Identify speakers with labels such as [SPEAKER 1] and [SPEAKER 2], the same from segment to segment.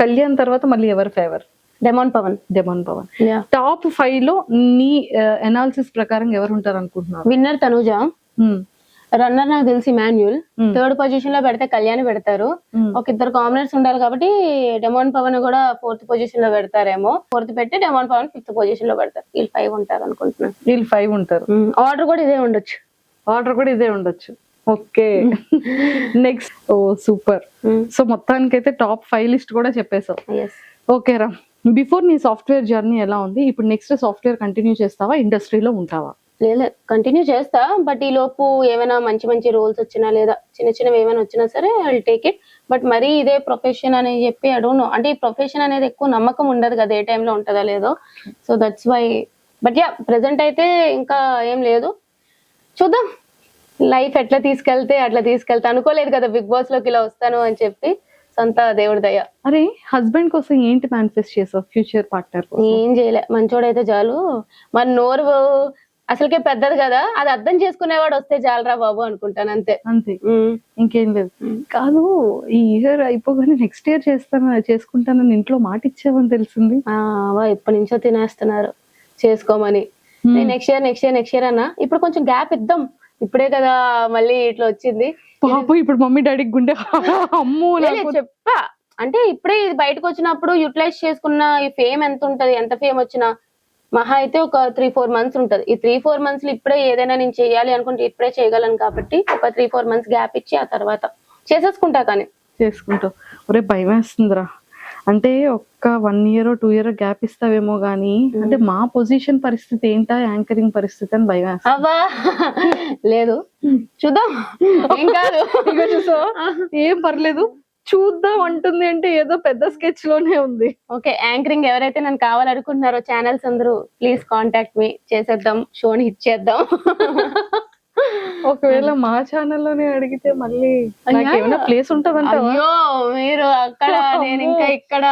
[SPEAKER 1] కళ్యాణ్ తర్వాత మళ్ళీ ఎవరు ఫేవర్?
[SPEAKER 2] డెమాన్ పవన్.
[SPEAKER 1] టాప్ 5 లో నీ అనాలిసిస్ ప్రకారం ఎవరు ఉంటారు అనుకుంటున్నారు?
[SPEAKER 2] విన్నర్ తనుజ, రన్నర్ నాకు తెలిసి మాన్యుల్, థర్డ్ పొజిషన్ లో పెడితే కళ్యాణ్ పెడతారు. ఒక ఇద్దరు కాంబినేట్స్ ఉండాలి కాబట్టి డెమాన్ పవన్ కూడా 4th పొజిషన్ లో పెడతారేమో. 4th పెట్టి డెమాన్ పవన్ 5th పొజిషన్ లో పెడతారు. వీళ్ళు 5 ఉంటారు అనుకుంటున్నాను.
[SPEAKER 1] వీళ్ళు 5 ఉంటారు.
[SPEAKER 2] ఆర్డర్ కూడా ఇదే ఉండొచ్చు.
[SPEAKER 1] ఓకే. నెక్స్ట్. ఓ సూపర్. సో మొత్తానికైతే టాప్ 5 లిస్ట్ కూడా చెప్పేసావు. ఓకే రా, బిఫోర్ నీ సాఫ్ట్వేర్ జర్నీ ఎలా ఉంది? ఇప్పుడు నెక్స్ట్ సాఫ్ట్వేర్ కంటిన్యూ చేస్తావా, ఇండస్ట్రీలో ఉంటావా?
[SPEAKER 2] లేదు, కంటిన్యూ చేస్తా. బట్ ఈ లోపు ఏమైనా మంచి రోల్స్ వచ్చినా లేదా చిన్నవి ఏమైనా వచ్చినా సరే I will take it. But మరీ ఇదే ప్రొఫెషన్ అని చెప్పి ఐ డోంట్ నో. అంటే ఈ ప్రొఫెషన్ అనేది ఎక్కువ నమ్మకం ఉండదు కదా, ఏ టైంలో ఉంటుందో లేదో. So that's why. But yeah, present అయితే ఇంకా ఏం లేదు. చూద్దాం లైఫ్ ఎట్లా తీసుకెళ్తే అట్లా తీసుకెళ్తా. అనుకోలేదు కదా బిగ్ బాస్ లోకి ఇలా వస్తాను అని చెప్పి. సొంత దేవుడి దయ.
[SPEAKER 1] అరే, హస్బెండ్ కోసం ఏంటి మేనిఫెస్ట్ చేసావు? ఫ్యూచర్ పార్ట్నర్
[SPEAKER 2] ఏం చేయలే, మంచోడైతే చాలు. మన నోరు అసలుకే పెద్దది కదా, అది అర్థం చేసుకునేవాడు వస్తే చాలరా బాబు అనుకుంటాను. అంతే.
[SPEAKER 1] ఇంకేం లేదు. కాదు, ఈ ఇయర్ అయిపోగానే నెక్స్ట్ ఇయర్ చేసుకుంటానని ఇంట్లో మాట ఇచ్చావని తెలిసింది.
[SPEAKER 2] ఎప్పటి నుంచో తినేస్తున్నారు చేసుకోమని. నెక్స్ట్ ఇయర్ అన్నా. ఇప్పుడు కొంచెం గ్యాప్ ఇద్దాం, ఇప్పుడే కదా మళ్ళీ ఇట్లా వచ్చింది.
[SPEAKER 1] ఇప్పుడు మమ్మీ డాడీకి గుండె అమ్మో
[SPEAKER 2] చెప్పా. అంటే ఇప్పుడే ఇది బయటకు వచ్చినప్పుడు యూటిలైజ్ చేసుకున్న ఈ ఫేమ్ ఎంత ఉంటది, ఎంత ఫేమ్ వచ్చినా మహా అయితే ఒక 3-4 మంత్స్ ఉంటది. ఈ 3-4 మంత్స్ లో ఇప్పుడే ఏదైనా నేను చేయాలి అనుకుంటే ఇప్పుడే చేయగలను కాబట్టి ఒక 3-4 మంత్స్ గ్యాప్ ఇచ్చి ఆ తర్వాత చేసేసుకుంటా. కానీ
[SPEAKER 1] చేసుకుంటావు. ఒరే భయం వేస్తుందిరా. అంటే ఒక్క 1 year 2 year గ్యాప్ ఇస్తావేమో గానీ, అంటే మా పొజిషన్ పరిస్థితి ఏంటా, యాంకరింగ్ పరిస్థితి అని భయం వేస్తా.
[SPEAKER 2] అవ్వా లేదు, చూద్దాం. ఏం కాదు,
[SPEAKER 1] ఏం పర్లేదు, చూద్దాం అంటుంది అంటే ఏదో పెద్ద స్కెచ్ లోనే ఉంది.
[SPEAKER 2] ఓకే, యాంకరింగ్ ఎవరైతే నన్ను కావాలనుకుంటున్నారో ఛానల్స్ అందరూ ప్లీజ్ కాంటాక్ట్ మీ, చేసేద్దాం, షోని హిట్ చేద్దాం.
[SPEAKER 1] ఒకవేళ మా ఛానల్లోనే అడిగితే మళ్ళీ ఏమైనా ప్లేస్ ఉంటదంట?
[SPEAKER 2] అయ్యో, మీరు అక్కడ నేను ఇంకా ఇక్కడ.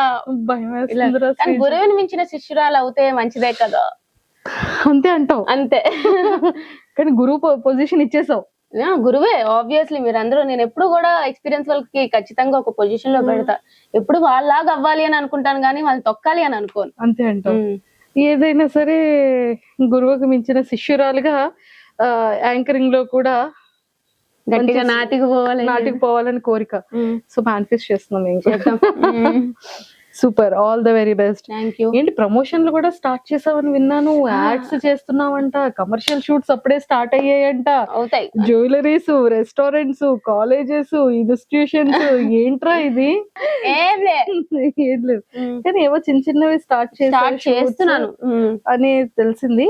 [SPEAKER 2] గురువుని మించిన శిష్యురాలు అవుతే మంచిదే కదా.
[SPEAKER 1] అంతే అంటావు?
[SPEAKER 2] అంతే.
[SPEAKER 1] కానీ గురువు పొజిషన్ ఇచ్చేసావు.
[SPEAKER 2] గురువే ఆబ్వియస్లీ. మీరందరూ, నేను ఎప్పుడు కూడా ఎక్స్పీరియన్స్ వాళ్ళకి ఖచ్చితంగా ఒక పొజిషన్ లో పెడతా. ఎప్పుడు వాళ్ళలాగా అవ్వాలి అని అనుకుంటాను కానీ వాళ్ళు తొక్కాలి అని అనుకోను.
[SPEAKER 1] అంతే అంటావు? ఏదైనా సరే గురువుకు మించిన శిష్యురాలుగా యాంకరింగ్ లో కూడా
[SPEAKER 2] గట్టిగా నాటికి
[SPEAKER 1] పోవాలని కోరిక. సో మేనిఫెస్ట్ చేస్తున్నాం ఇంకా. Super, all the very best.
[SPEAKER 2] Thank you.
[SPEAKER 1] ఏంటి ప్రమోషన్లు కూడా స్టార్ట్ చేసావని విన్నాను, యాడ్స్ చేస్తున్నావంట, కమర్షియల్ షూట్స్ అప్పుడే స్టార్ట్ అయ్యాయంట.
[SPEAKER 2] అవుతాయి.
[SPEAKER 1] జ్యువెలరీస్, రెస్టారెంట్స్, కాలేజెస్, ఇన్స్టిట్యూషన్స్, ఏంట్రా ఇది?
[SPEAKER 2] ఏం
[SPEAKER 1] లేదు కానీ ఏవో చిన్నవి స్టార్ట్
[SPEAKER 2] చేస్తున్నాను
[SPEAKER 1] అని తెలిసింది.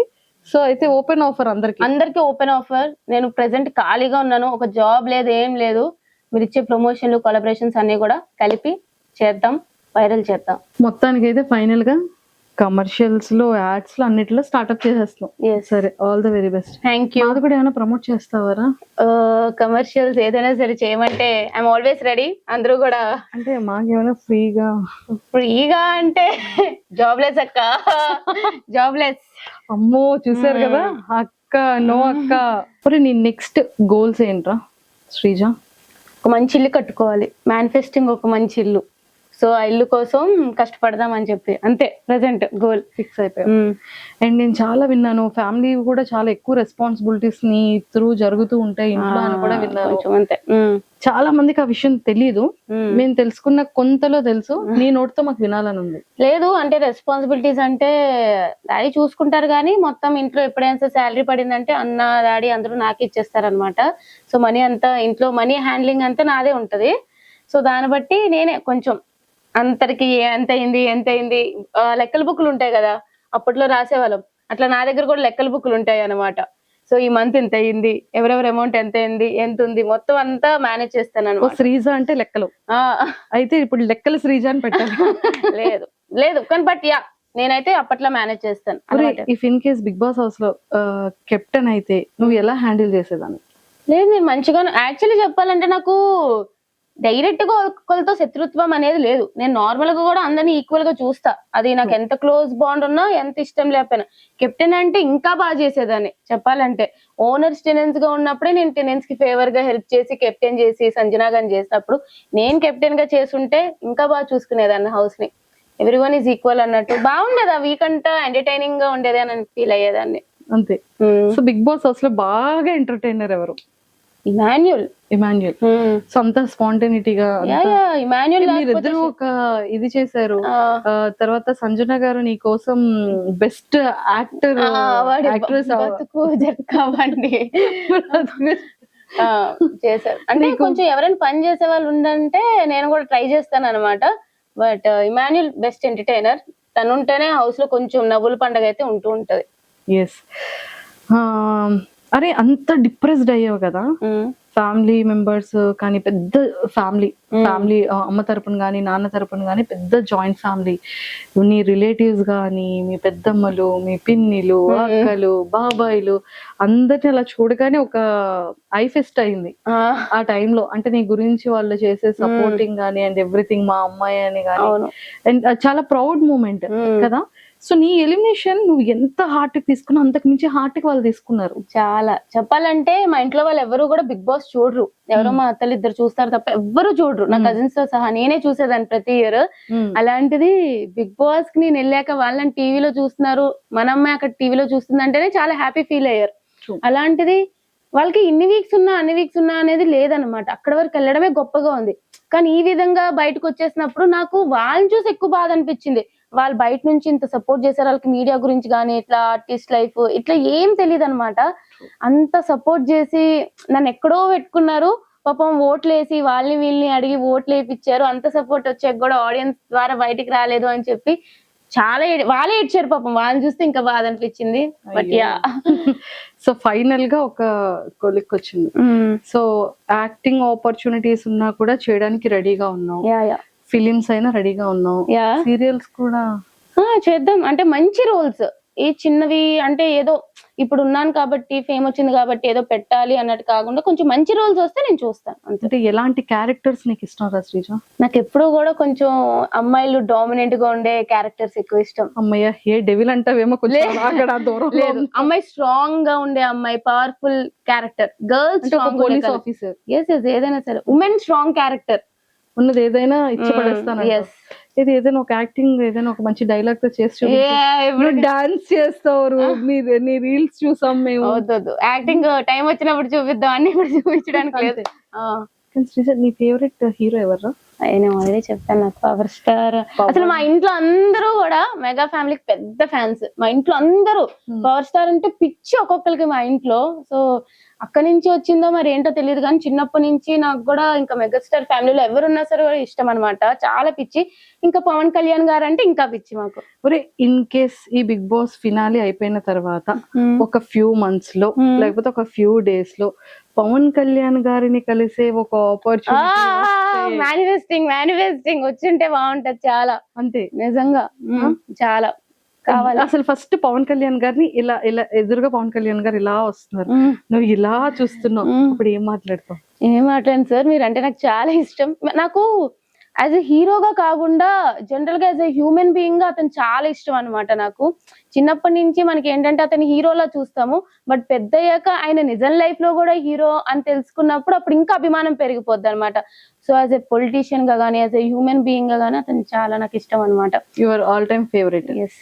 [SPEAKER 1] సో అయితే ఓపెన్ ఆఫర్
[SPEAKER 2] అందరికి ఓపెన్ ఆఫర్. నేను ప్రెసెంట్ ఖాళీగా ఉన్నాను, ఒక జాబ్ లేదు, ఏం లేదు. మీరు ఇచ్చే ప్రమోషన్లు, కొలాబరేషన్స్ అన్ని కూడా కలిపి చేద్దాం, వైరల్ చేద్దాం.
[SPEAKER 1] మొత్తానికి అయితే ఫైనల్ గా కమర్షియల్స్ లో, యాడ్స్ లో, అన్నిటిలో స్టార్ట్అప్ చేసేస్తాం. సరే, all the very best.
[SPEAKER 2] Thank you.
[SPEAKER 1] అది కూడా ఏమైనా ప్రమోట్ చేస్తావారా?
[SPEAKER 2] కమర్షియల్స్ ఏదైనా సరే చేయమంటే ఐఎమ్ ఆల్వేస్ రెడీ. అందరూ కూడా. అంటే
[SPEAKER 1] మాకేమైనా ఫ్రీగా
[SPEAKER 2] అంటే జాబ్లెస్ అక్క, జాబ్లెస్.
[SPEAKER 1] అమ్మో, చూసారు కదా అక్క, నో అక్క. మరి నీ నెక్స్ట్ గోల్స్ ఏంట్రా శ్రీజ?
[SPEAKER 2] ఒక మంచి ఇల్లు కట్టుకోవాలి, మేనిఫెస్టింగ్ ఒక మంచి ఇల్లు. సో ఆ ఇల్లు కోసం కష్టపడదాం అని చెప్పి, అంతే ప్రెసెంట్ గోల్
[SPEAKER 1] ఫిక్స్ అయిపోయాయి. అండ్ నేను చాలా విన్నాను, ఫ్యామిలీ కూడా చాలా ఎక్కువ రెస్పాన్సిబిలిటీస్ ని త్రూ జరుగుతూ ఉంటాయి ఇంట్లో అని కూడా విన్నాను.
[SPEAKER 2] అంతే.
[SPEAKER 1] చాలా మందికి ఆ విషయం తెలీదు, మేము తెలుసుకున్న కొంతలో తెలుసు. నీ నోటితో మాకు వినాలని ఉంది.
[SPEAKER 2] లేదు అంటే రెస్పాన్సిబిలిటీస్ అంటే డాడీ చూసుకుంటారు కానీ మొత్తం ఇంట్లో ఎప్పుడైనా శాలరీ పడిందంటే అన్న, డాడీ అందరూ నాకే ఇచ్చేస్తారనమాట. సో మనీ అంతా ఇంట్లో, మనీ హ్యాండ్లింగ్ అంతా నాదే ఉంటది. సో దాన్ని బట్టి నేనే కొంచెం అందరికి ఎంత అయింది లెక్కల బుక్లు ఉంటాయి కదా, అప్పట్లో రాసేవాళ్ళం. అట్లా నా దగ్గర కూడా లెక్కల బుక్లు ఉంటాయి అనమాట. సో ఈ మంత్ ఎంత అయింది, ఎవరెవరి అమౌంట్ ఎంత అయింది, ఎంత ఉంది, మొత్తం అంతా మేనేజ్ చేస్తాను.
[SPEAKER 1] శ్రీజ అంటే లెక్కలు. అయితే ఇప్పుడు లెక్కలు శ్రీజ అని పెట్టాలి.
[SPEAKER 2] లేదు కానీ బట్ యా, నేనైతే అప్పట్లో మేనేజ్ చేస్తాను.
[SPEAKER 1] If in case Bigg Boss house లో కెప్టెన్ అయితే నువ్వు ఎలా హ్యాండిల్ చేసేదాన్ని?
[SPEAKER 2] లేదు, నేను మంచిగా యాక్చువల్లీ చెప్పాలంటే నాకు డైరెక్ట్ గా ఒకరితో శత్రుత్వం అనేది లేదు. నేను నార్మల్ గా కూడా అందరినీ ఈక్వల్ గా చూస్తా. అది నాకు ఎంత క్లోజ్ బాండ్ ఉన్నా, ఎంత ఇష్టం లేకపోయినా. కెప్టెన్ అంటే ఇంకా బాగా చేసేదాన్ని చెప్పాలంటే. ఓనర్స్ టెనెన్స్ గా ఉన్నప్పుడే నేను టెనెన్స్ కి ఫేవర్ గా హెల్ప్ చేసి, కెప్టెన్ చేసి, సంజనా గాని చేసినప్పుడు నేను కెప్టెన్ గా చేసుంటే ఇంకా బాగా చూసుకునేదాన్ని హౌస్ ని. ఎవ్రీవన్ ఈజ్ ఈక్వల్ అన్నట్టు బాగుండేది. ఆ వీక్ అంతా ఎంటర్టైనింగ్ గా ఉండేది అని ఫీల్ అయ్యేదాన్ని.
[SPEAKER 1] అంతే. సో బిగ్ బాస్ అసలు బాగా ఎంటర్టైనర్ ఎవరు?
[SPEAKER 2] ఇమాన్యుల్.
[SPEAKER 1] సో అంత స్పాంటేనిటీగా
[SPEAKER 2] ఇమాన్యుల్
[SPEAKER 1] మీరిద్దరు ఒక ఇది చేశారు. తర్వాత సంజన గారు నీ కోసం బెస్ట్ యాక్టర్ యాక్ట్రెస్
[SPEAKER 2] చేశారు. అంటే కొంచెం ఎవరైనా పని చేసే వాళ్ళు ఉండంటే నేను కూడా ట్రై చేస్తాను అనమాట. But Emmanuel best entertainer. తను ఉంటేనే హౌస్ లో కొంచెం నవ్వుల పండుగ అయితే ఉంటూ ఉంటది.
[SPEAKER 1] ఎస్. అరే అంత డిప్రెస్డ్ అయ్యావు కదా, ఫ్యామిలీ మెంబర్స్ కానీ పెద్ద ఫ్యామిలీ అమ్మ తరపున కానీ నాన్న తరపున కానీ పెద్ద జాయింట్ ఫ్యామిలీ, నీ రిలేటివ్స్ కానీ మీ పెద్దమ్మలు, మీ పిన్నిలు, అక్కలు, బాబాయిలు అందరిని అలా చూడగానే ఒక ఐ ఫెస్ట్ అయింది ఆ టైంలో. అంటే నీ గురించి వాళ్ళు చేసే సపోర్టింగ్ కానీ అండ్ ఎవ్రీథింగ్, మా అమ్మాయి అని కానీ, అండ్ చాలా ప్రౌడ్ మూమెంట్ కదా. సో నీ ఎలిమినేషన్ నువ్వు ఎంత హార్ట్ కి తీసుకున్నా అంతకు మించి హార్ట్ కి వాళ్ళు తీసుకున్నారు.
[SPEAKER 2] చాలా చెప్పాలంటే మా ఇంట్లో వాళ్ళు ఎవరు కూడా బిగ్ బాస్ చూడరు. ఎవరో మా అత్తలు ఇద్దరు చూస్తారు తప్ప ఎవ్వరు చూడరు, నా కజిన్స్ తో సహా. నేనే చూసేదాన్ని ప్రతి ఇయర్. అలాంటిది బిగ్ బాస్ కి నేను వెళ్ళాక వాళ్ళని టీవీలో చూస్తున్నారు, మన అమ్మాయి అక్కడ టీవీలో చూస్తుందంటేనే చాలా హ్యాపీ ఫీల్ అయ్యారు. అలాంటిది వాళ్ళకి ఇన్ని వీక్స్ ఉన్నా అన్ని వీక్స్ ఉన్నా అనేది లేదనమాట. అక్కడ వరకు వెళ్ళడమే గొప్పగా ఉంది. కానీ ఈ విధంగా బయటకు వచ్చేసినప్పుడు నాకు వాళ్ళని చూసి ఎక్కువ బాధ అనిపించింది. వాళ్ళు బయట నుంచి ఇంత సపోర్ట్ చేశారు, వాళ్ళకి మీడియా గురించి కానీ ఇట్లా ఆర్టిస్ట్ లైఫ్ ఇట్లా ఏం తెలియదు అనమాట. అంత సపోర్ట్ చేసి నన్ను ఎక్కడో పెట్టుకున్నారు. పాపం ఓట్లు వేసి వాళ్ళని వీళ్ళని అడిగి ఓట్లు వేయించారు. అంత సపోర్ట్ వచ్చాక కూడా ఆడియన్స్ ద్వారా బయటికి రాలేదు అని చెప్పి చాలా వాళ్ళే ఏడ్చారు పాపం. వాళ్ళని చూస్తే ఇంకా బాధ అనిపించింది. బట్ యా,
[SPEAKER 1] సో ఫైనల్ గా ఒక కొలిక్ వచ్చింది. సో యాక్టింగ్ ఆపర్చునిటీస్ ఉన్నా కూడా చేయడానికి రెడీగా ఉన్నావు, ఫిలిమ్స్ అయినా రెడీగా ఉన్నావు, సీరియల్స్ కూడా
[SPEAKER 2] చేద్దాం అంటే మంచి రోల్స్. ఏ చిన్నవి అంటే ఏదో ఇప్పుడు ఉన్నాను కాబట్టి ఫేమ్ వచ్చింది కాబట్టి ఏదో పెట్టాలి అన్నట్టు కాకుండా కొంచెం మంచి రోల్స్ వస్తే నేను చూస్తాను.
[SPEAKER 1] అంటే ఎలాంటి క్యారెక్టర్స్ నీకు ఇష్టం రా శ్రీజ?
[SPEAKER 2] నాకు ఎప్పుడు కూడా కొంచెం అమ్మాయిలు డామినెంట్ గా ఉండే క్యారెక్టర్స్ ఎక్కువ ఇష్టం.
[SPEAKER 1] అమ్మాయి ఏ డెవిల్ అంటావేమో కొంచెం
[SPEAKER 2] లేదు, అమ్మాయి స్ట్రాంగ్ గా ఉండే అమ్మాయి, powerful character. Girls
[SPEAKER 1] police officer,
[SPEAKER 2] ఏదైనా సరే ఉమెన్ స్ట్రాంగ్ క్యారెక్టర్
[SPEAKER 1] ఉన్నది ఏదైనా ఇచ్చి పడేస్తాను. ఇది ఏదైనా ఒక యాక్టింగ్ ఏదైనా ఒక మంచి డైలాగ్ తో చేసి డాన్స్ చేస్తారు. నీ రీల్స్ చూసాం మేము.
[SPEAKER 2] యాక్టింగ్ టైం వచ్చినప్పుడు చూపిద్దాం, అన్ని ఇప్పుడు చూపించడానికి లేదు.
[SPEAKER 1] నీ ఫేవరెట్ హీరో ఎవరు?
[SPEAKER 2] నేను ఆల్రెడీ చెప్పాను, నాకు పవర్ స్టార్. అసలు మా ఇంట్లో అందరూ కూడా మెగా ఫ్యామిలీకి పెద్ద ఫ్యాన్స్. మా ఇంట్లో అందరూ పవర్ స్టార్ అంటే పిచ్చి ఒక్కొక్కరికి మా ఇంట్లో. సో అక్కడి నుంచి వచ్చిందో మరి ఏంటో తెలియదు కానీ చిన్నప్పటి నుంచి నాకు కూడా ఇంకా మెగాస్టార్ ఫ్యామిలీలో ఎవరున్నా సరే ఇష్టం అనమాట, చాలా పిచ్చి. ఇంకా పవన్ కళ్యాణ్ గారు అంటే ఇంకా పిచ్చి మాకు.
[SPEAKER 1] ఒరే, ఇన్ కేస్ ఈ బిగ్ బాస్ ఫినాలి అయిపోయిన తర్వాత ఒక ఫ్యూ మంత్స్ లో లేకపోతే ఒక ఫ్యూ డేస్ లో పవన్ కళ్యాణ్ గారిని కలిసే ఒక ఆపర్చునిటీ,
[SPEAKER 2] మేనిఫెస్టింగ్ వచ్చింటే బాగుంటది చాలా.
[SPEAKER 1] అంతే,
[SPEAKER 2] నిజంగా చాలా కావాలి.
[SPEAKER 1] అసలు ఫస్ట్ పవన్ కళ్యాణ్ గారిని ఇలా ఇలా ఎదురుగా పవన్ కళ్యాణ్ గారు ఇలా వస్తున్నారు, నువ్వు ఇలా చూస్తున్నావు, అప్పుడు ఏం మాట్లాడతావు?
[SPEAKER 2] ఏం మాట్లాడండి సార్, మీరు అంటే నాకు చాలా ఇష్టం. నాకు యాజ్ ఎ హీరోగా కాకుండా జనరల్ గా యాజ్ ఎ హ్యూమన్ బీయింగ్ గా అతను చాలా ఇష్టం అనమాట. నాకు చిన్నప్పటి నుంచి మనకి ఏంటంటే అతని హీరోలా చూస్తాము, బట్ పెద్ద అయ్యాక ఆయన నిజం లైఫ్ లో కూడా హీరో అని తెలుసుకున్నప్పుడు అప్పుడు ఇంకా అభిమానం పెరిగిపోద్ది అనమాట. సో యాజ్ ఎ పొలిటీషియన్ గా గానీ యాజ్ ఎ హ్యూమన్ బీయింగ్ గా గానీ అతను చాలా నాకు ఇష్టం అనమాట.
[SPEAKER 1] Your all time favourite?
[SPEAKER 2] Yes.